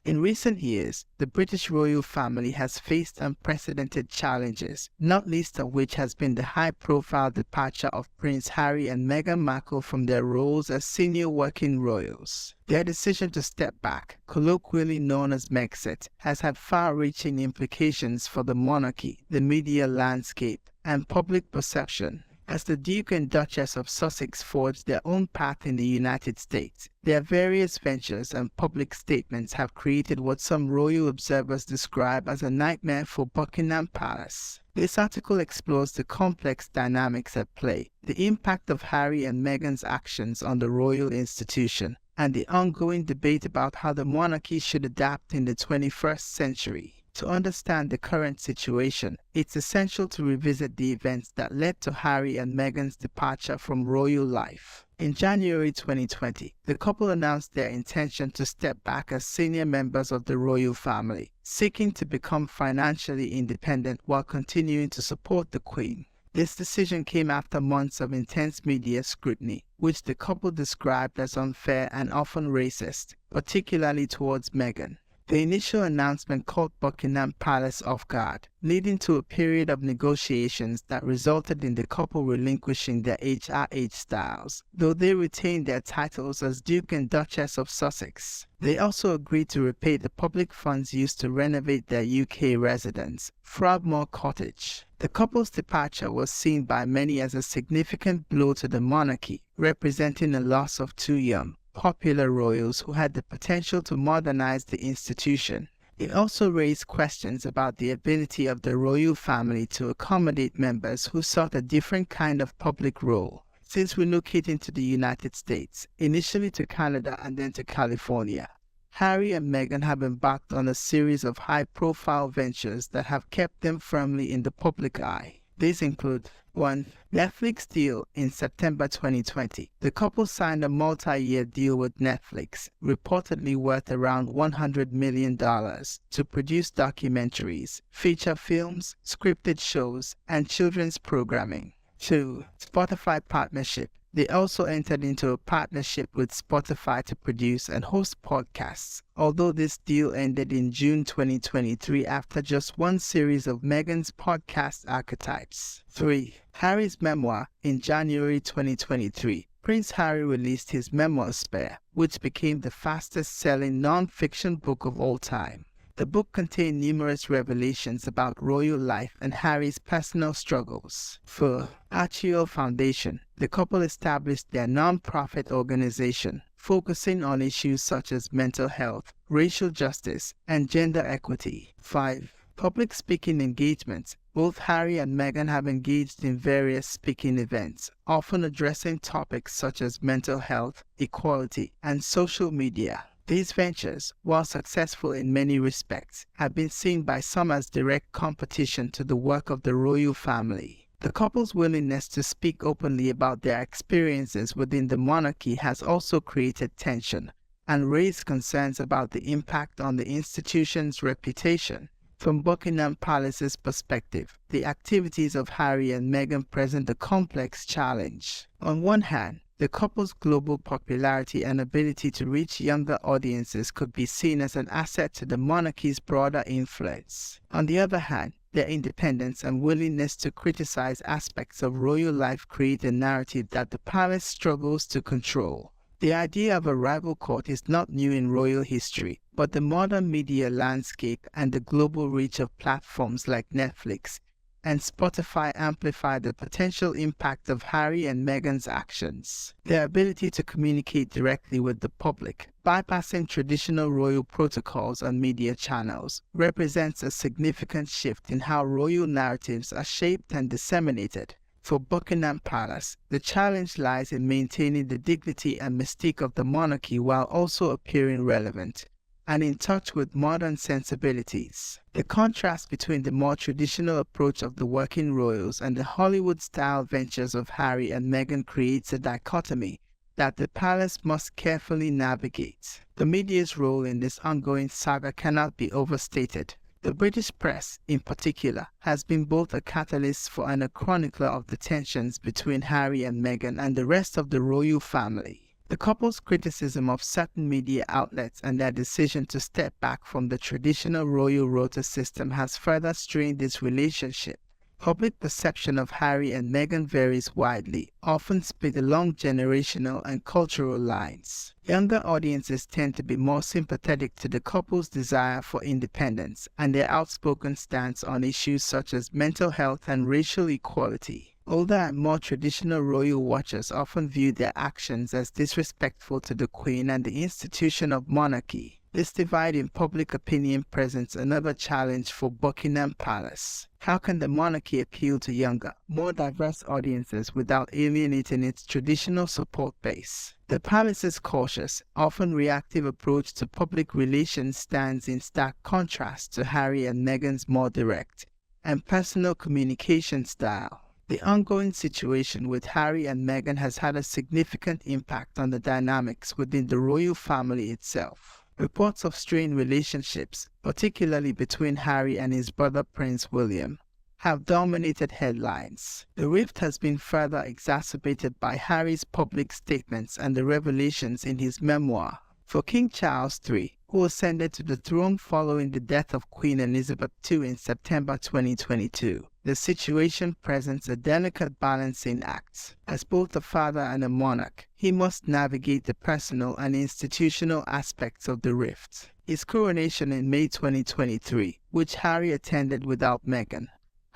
In recent years, the British royal family has faced unprecedented challenges, not least of which has been the high-profile departure of Prince Harry and Meghan Markle from their roles as senior working royals. Their decision to step back, colloquially known as Megxit, has had far-reaching implications for the monarchy, the media landscape, and public perception. As the Duke and Duchess of Sussex forged their own path in the United States, their various ventures and public statements have created what some royal observers describe as a nightmare for Buckingham Palace. This article explores the complex dynamics at play, the impact of Harry and Meghan's actions on the royal institution, and the ongoing debate about how the monarchy should adapt in the 21st century. To understand the current situation, it's essential to revisit the events that led to Harry and Meghan's departure from royal life. In January 2020, the couple announced their intention to step back as senior members of the royal family, seeking to become financially independent while continuing to support the Queen. This decision came after months of intense media scrutiny, which the couple described as unfair and often racist, particularly towards Meghan. The initial announcement caught Buckingham Palace off guard, leading to a period of negotiations that resulted in the couple relinquishing their HRH styles, though they retained their titles as Duke and Duchess of Sussex. They also agreed to repay the public funds used to renovate their UK residence, Frogmore Cottage. The couple's departure was seen by many as a significant blow to the monarchy, representing a loss of two young, popular royals who had the potential to modernize the institution. It also raised questions about the ability of the royal family to accommodate members who sought a different kind of public role. Since relocating to the United States, initially to Canada and then to California, Harry and Meghan have embarked on a series of high-profile ventures that have kept them firmly in the public eye. These include 1. Netflix deal in September 2020. The couple signed a multi-year deal with Netflix, reportedly worth around $100 million, to produce documentaries, feature films, scripted shows, and children's programming. 2. Spotify partnership. They also entered into a partnership with Spotify to produce and host podcasts, although this deal ended in June 2023 after just one series of Meghan's podcast archetypes. 3. Harry's memoir. In January 2023, Prince Harry released his memoir Spare, which became the fastest-selling non-fiction book of all time. The book contained numerous revelations about royal life and Harry's personal struggles. 4. Achiel Foundation. The couple established their non-profit organization, focusing on issues such as mental health, racial justice, and gender equity. 5. Public speaking engagements. Both Harry and Meghan have engaged in various speaking events, often addressing topics such as mental health, equality, and social media. These ventures, while successful in many respects, have been seen by some as direct competition to the work of the royal family. The couple's willingness to speak openly about their experiences within the monarchy has also created tension and raised concerns about the impact on the institution's reputation. From Buckingham Palace's perspective, the activities of Harry and Meghan present a complex challenge. On one hand, the couple's global popularity and ability to reach younger audiences could be seen as an asset to the monarchy's broader influence. On the other hand, their independence and willingness to criticize aspects of royal life create a narrative that the palace struggles to control. The idea of a rival court is not new in royal history, but the modern media landscape and the global reach of platforms like Netflix and Spotify amplify the potential impact of Harry and Meghan's actions. Their ability to communicate directly with the public, bypassing traditional royal protocols and media channels, represents a significant shift in how royal narratives are shaped and disseminated. For Buckingham Palace, the challenge lies in maintaining the dignity and mystique of the monarchy while also appearing relevant and in touch with modern sensibilities. The contrast between the more traditional approach of the working royals and the Hollywood-style ventures of Harry and Meghan creates a dichotomy that the palace must carefully navigate. The media's role in this ongoing saga cannot be overstated. The British press, in particular, has been both a catalyst and a chronicler of the tensions between Harry and Meghan and the rest of the royal family. The couple's criticism of certain media outlets and their decision to step back from the traditional royal rota system has further strained this relationship. Public perception of Harry and Meghan varies widely, often split along generational and cultural lines. Younger audiences tend to be more sympathetic to the couple's desire for independence and their outspoken stance on issues such as mental health and racial equality. Older and more traditional royal watchers often view their actions as disrespectful to the Queen and the institution of monarchy. This divide in public opinion presents another challenge for Buckingham Palace. How can the monarchy appeal to younger, more diverse audiences without alienating its traditional support base? The palace's cautious, often reactive approach to public relations stands in stark contrast to Harry and Meghan's more direct and personal communication style. The ongoing situation with Harry and Meghan has had a significant impact on the dynamics within the royal family itself. Reports of strained relationships, particularly between Harry and his brother Prince William, have dominated headlines. The rift has been further exacerbated by Harry's public statements and the revelations in his memoir. For King Charles III, who ascended to the throne following the death of Queen Elizabeth II in September 2022, the situation presents a delicate balancing act. As both a father and a monarch, he must navigate the personal and institutional aspects of the rift. His coronation in May 2023, which Harry attended without Meghan,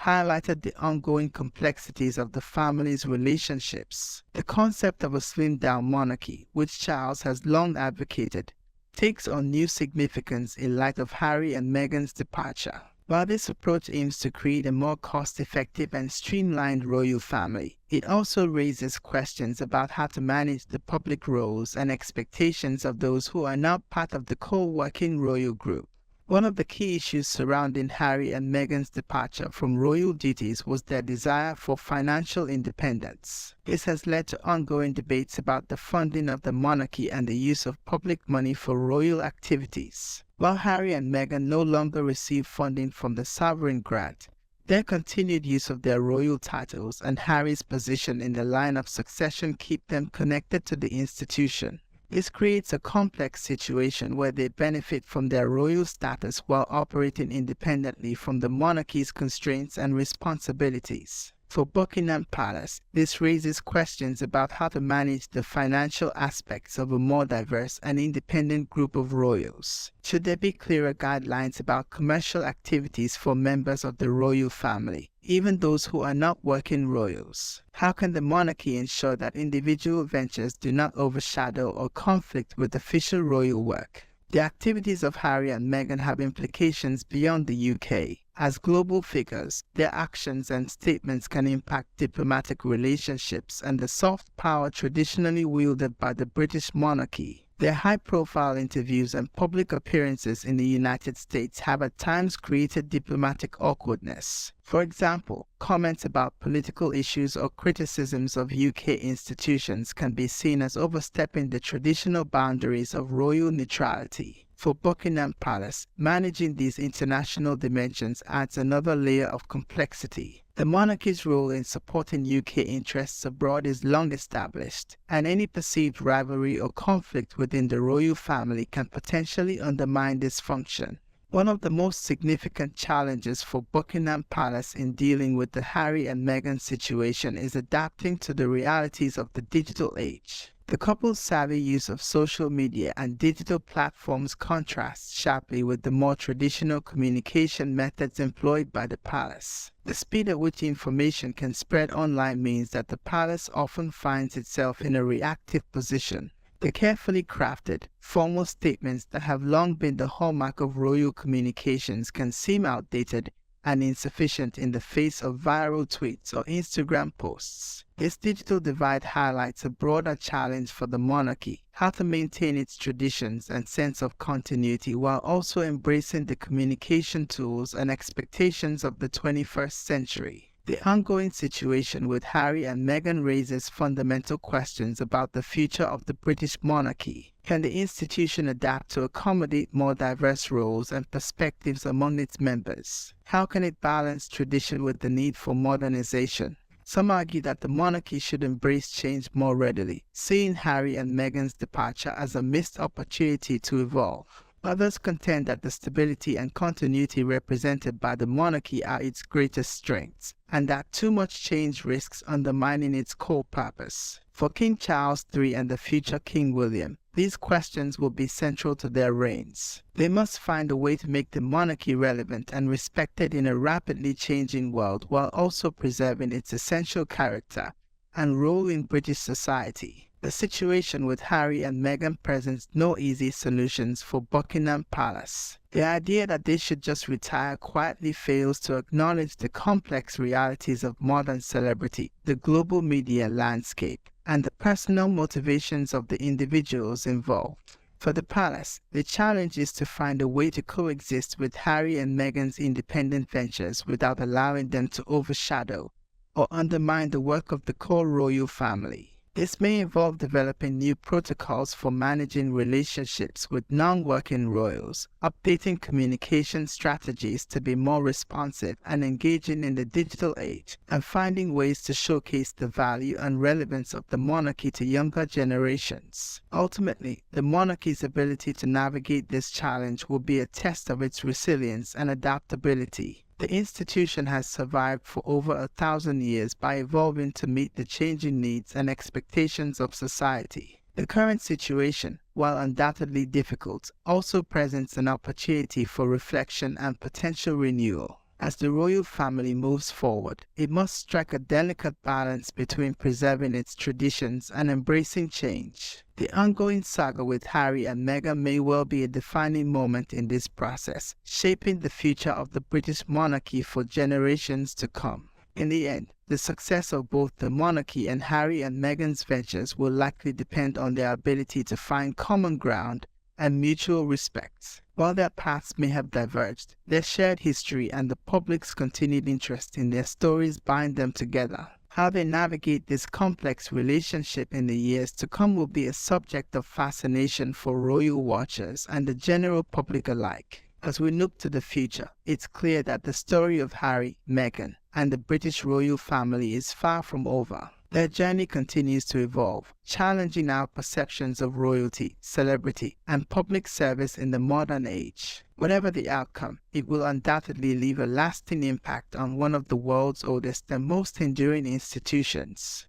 highlighted the ongoing complexities of the family's relationships. The concept of a slimmed-down monarchy, which Charles has long advocated, takes on new significance in light of Harry and Meghan's departure. While this approach aims to create a more cost-effective and streamlined royal family, it also raises questions about how to manage the public roles and expectations of those who are not part of the co-working royal group. One of the key issues surrounding Harry and Meghan's departure from royal duties was their desire for financial independence. This has led to ongoing debates about the funding of the monarchy and the use of public money for royal activities. While Harry and Meghan no longer receive funding from the sovereign grant, their continued use of their royal titles and Harry's position in the line of succession keep them connected to the institution. This creates a complex situation where they benefit from their royal status while operating independently from the monarchy's constraints and responsibilities. For Buckingham Palace, this raises questions about how to manage the financial aspects of a more diverse and independent group of royals. Should there be clearer guidelines about commercial activities for members of the royal family, even those who are not working royals? How can the monarchy ensure that individual ventures do not overshadow or conflict with official royal work? The activities of Harry and Meghan have implications beyond the UK. As global figures, their actions and statements can impact diplomatic relationships and the soft power traditionally wielded by the British monarchy. Their high-profile interviews and public appearances in the United States have at times created diplomatic awkwardness. For example, comments about political issues or criticisms of UK institutions can be seen as overstepping the traditional boundaries of royal neutrality. For Buckingham Palace, managing these international dimensions adds another layer of complexity. The monarchy's role in supporting UK interests abroad is long established, and any perceived rivalry or conflict within the royal family can potentially undermine this function. One of the most significant challenges for Buckingham Palace in dealing with the Harry and Meghan situation is adapting to the realities of the digital age. The couple's savvy use of social media and digital platforms contrasts sharply with the more traditional communication methods employed by the palace. The speed at which information can spread online means that the palace often finds itself in a reactive position. The carefully crafted, formal statements that have long been the hallmark of royal communications can seem outdated and insufficient in the face of viral tweets or Instagram posts. This digital divide highlights a broader challenge for the monarchy: how to maintain its traditions and sense of continuity while also embracing the communication tools and expectations of the 21st century. The ongoing situation with Harry and Meghan raises fundamental questions about the future of the British monarchy. Can the institution adapt to accommodate more diverse roles and perspectives among its members? How can it balance tradition with the need for modernization? Some argue that the monarchy should embrace change more readily, seeing Harry and Meghan's departure as a missed opportunity to evolve. Others contend that the stability and continuity represented by the monarchy are its greatest strengths, and that too much change risks undermining its core purpose. For King Charles III and the future King William, these questions will be central to their reigns. They must find a way to make the monarchy relevant and respected in a rapidly changing world while also preserving its essential character and role in British society. The situation with Harry and Meghan presents no easy solutions for Buckingham Palace. The idea that they should just retire quietly fails to acknowledge the complex realities of modern celebrity, the global media landscape, and the personal motivations of the individuals involved. For the palace, the challenge is to find a way to coexist with Harry and Meghan's independent ventures without allowing them to overshadow or undermine the work of the core royal family. This may involve developing new protocols for managing relationships with non-working royals, updating communication strategies to be more responsive and engaging in the digital age, and finding ways to showcase the value and relevance of the monarchy to younger generations. Ultimately, the monarchy's ability to navigate this challenge will be a test of its resilience and adaptability. The institution has survived for over 1,000 years by evolving to meet the changing needs and expectations of society. The current situation, while undoubtedly difficult, also presents an opportunity for reflection and potential renewal. As the royal family moves forward, it must strike a delicate balance between preserving its traditions and embracing change. The ongoing saga with Harry and Meghan may well be a defining moment in this process, shaping the future of the British monarchy for generations to come. In the end, the success of both the monarchy and Harry and Meghan's ventures will likely depend on their ability to find common ground and mutual respect. While their paths may have diverged, their shared history and the public's continued interest in their stories bind them together. How they navigate this complex relationship in the years to come will be a subject of fascination for royal watchers and the general public alike. As we look to the future, it's clear that the story of Harry, Meghan, and the British royal family is far from over. Their journey continues to evolve, challenging our perceptions of royalty, celebrity, and public service in the modern age. Whatever the outcome, it will undoubtedly leave a lasting impact on one of the world's oldest and most enduring institutions.